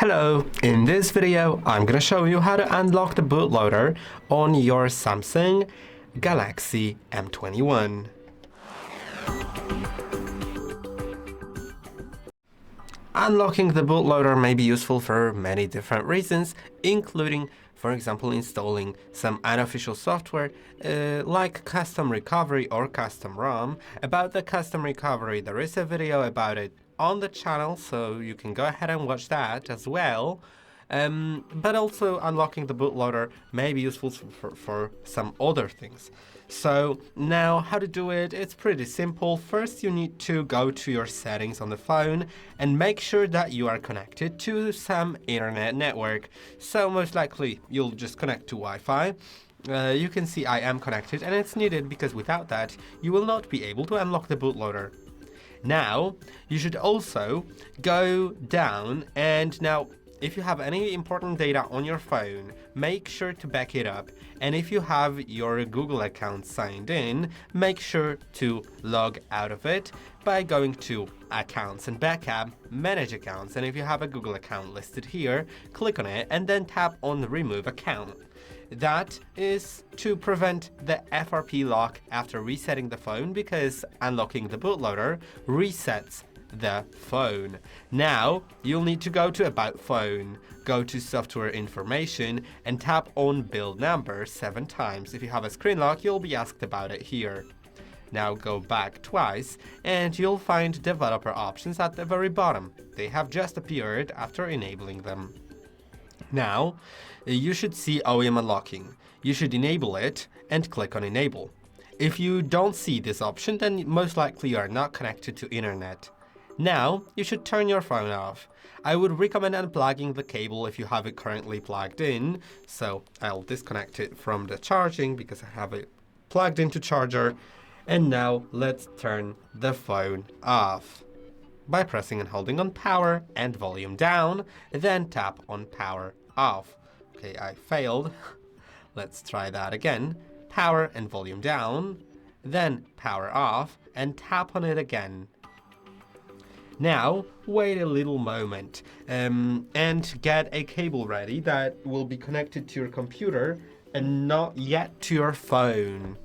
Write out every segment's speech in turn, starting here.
Hello, in this video I'm gonna show you how to unlock the bootloader on your Samsung Galaxy M21. Unlocking the bootloader may be useful for many different reasons, including, for example, installing some unofficial software like custom recovery or custom ROM. About the custom recovery, there is a video about it on the channel, so you can go ahead and watch that as well. But also unlocking the bootloader may be useful for some other things. So now how to do it, it's pretty simple. First you need to go to your settings on the phone and make sure that you are connected to some internet network. So most likely you'll just connect to Wi-Fi. You can see I am connected, and it's needed because without that you will not be able to unlock the bootloader. Now you should also go down, and now if you have any important data on your phone, make sure to back it up. And if you have your Google account signed in, make sure to log out of it by going to Accounts and Backup, Manage Accounts. And if you have a Google account listed here, click on it and then tap on Remove Account. That is to prevent the FRP lock after resetting the phone, because unlocking the bootloader resets the phone. Now you'll need to go to About Phone, go to Software Information and tap on Build Number 7 times. If you have a screen lock, you'll be asked about it here. Now go back twice and you'll find Developer Options at the very bottom. They have just appeared after enabling them. Now you should see OEM unlocking. You should enable it and click on Enable. If you don't see this option, then most likely you are not connected to internet. Now, you should turn your phone off. I would recommend unplugging the cable if you have it currently plugged in. So I'll disconnect it from the charging because I have it plugged into charger. And now let's turn the phone off by pressing and holding on power and volume down, then tap on power off. Okay, I failed. Let's try that again. Power and volume down, then power off and tap on it again. Now, wait a little moment and get a cable ready that will be connected to your computer and not yet to your phone.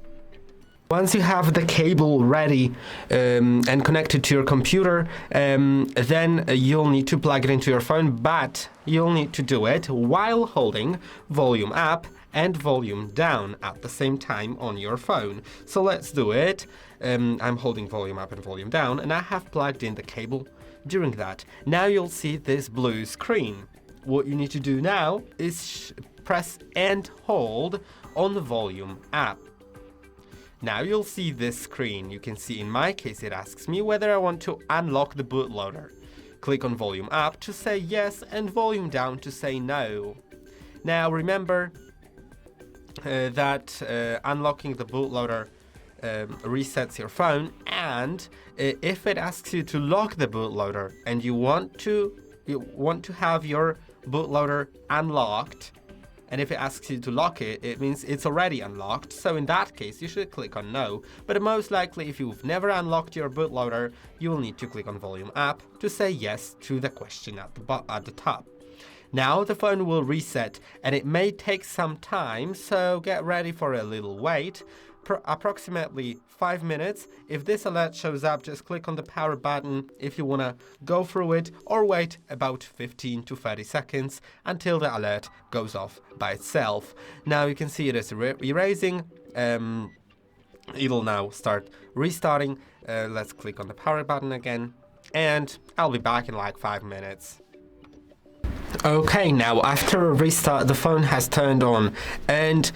Once you have the cable ready and connected to your computer, then you'll need to plug it into your phone, but you'll need to do it while holding volume up and volume down at the same time on your phone. So let's do it. I'm holding volume up and volume down, and I have plugged in the cable during that. Now you'll see this blue screen. What you need to do now is press and hold on the volume up. Now you'll see this screen. You can see in my case it asks me whether I want to unlock the bootloader. Click on volume up to say yes and volume down to say no. Now remember that unlocking the bootloader resets your phone, and if it asks you to lock the bootloader and you want to have your bootloader unlocked, and if it asks you to lock it, it means it's already unlocked. So in that case, you should click on no. But most likely, if you've never unlocked your bootloader, you will need to click on volume up to say yes to the question at the top. Now the phone will reset, and it may take some time, so get ready for a little wait. Approximately 5 minutes. If this alert shows up, just click on the power button if you want to go through it, or wait about 15 to 30 seconds until the alert goes off by itself. Now you can see it is erasing. It'll now start restarting. Let's click on the power button again, and I'll be back in like 5 minutes. Okay, now after a restart, the phone has turned on, and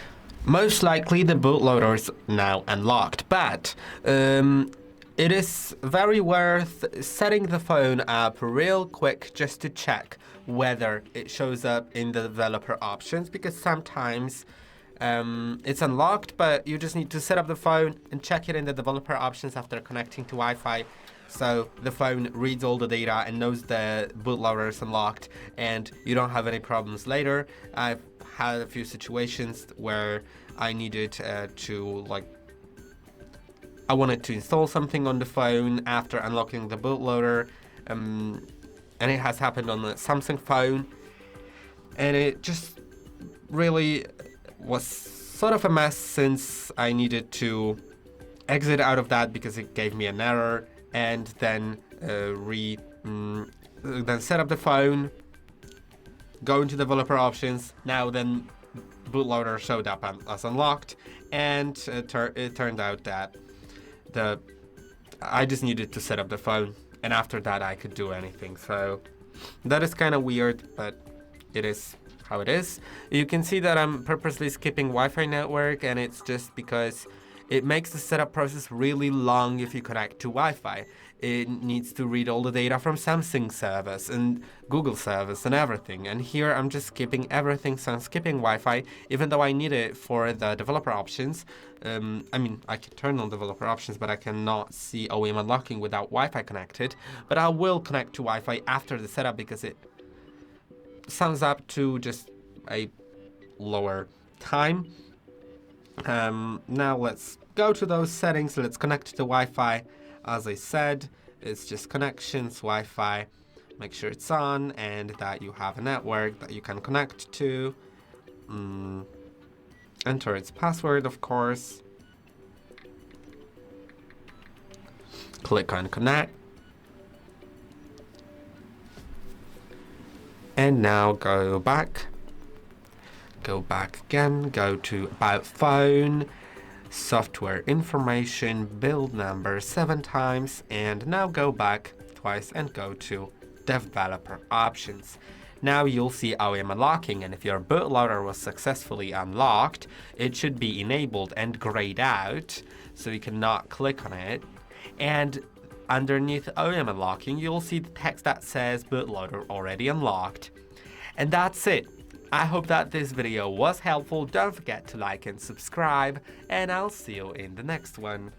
most likely the bootloader is now unlocked, but it is very worth setting the phone up real quick just to check whether it shows up in the developer options, because sometimes it's unlocked, but you just need to set up the phone and check it in the developer options after connecting to Wi-Fi. So the phone reads all the data and knows the bootloader is unlocked, and you don't have any problems later. I've had a few situations where I needed I wanted to install something on the phone after unlocking the bootloader, and it has happened on the Samsung phone, and it just really was sort of a mess since I needed to exit out of that because it gave me an error, and then then set up the phone, go into developer options. Now then bootloader showed up as unlocked, and it turned out that I just needed to set up the phone, and after that I could do anything. So that is kind of weird, but it is how it is. You can see that I'm purposely skipping Wi-Fi network, and it's just because it makes the setup process really long if you connect to Wi-Fi. It needs to read all the data from Samsung servers and Google servers and everything. And here I'm just skipping everything, so I'm skipping Wi-Fi, even though I need it for the developer options. I mean, I can turn on developer options, but I cannot see OEM unlocking without Wi-Fi connected. But I will connect to Wi-Fi after the setup because it sums up to just a lower time. Now let's go to those settings. Let's connect to Wi-Fi. As I said, it's just connections, Wi-Fi. Make sure it's on and that you have a network that you can connect to. Enter its password, of course. Click on connect. And now go back. Go back again, go to About Phone, Software Information, Build Number 7 times, and now go back twice and go to Developer Options. Now you'll see OEM unlocking, and if your bootloader was successfully unlocked, it should be enabled and grayed out, so you cannot click on it. And underneath OEM unlocking, you'll see the text that says bootloader already unlocked. And that's it. I hope that this video was helpful. Don't forget to like and subscribe, and I'll see you in the next one.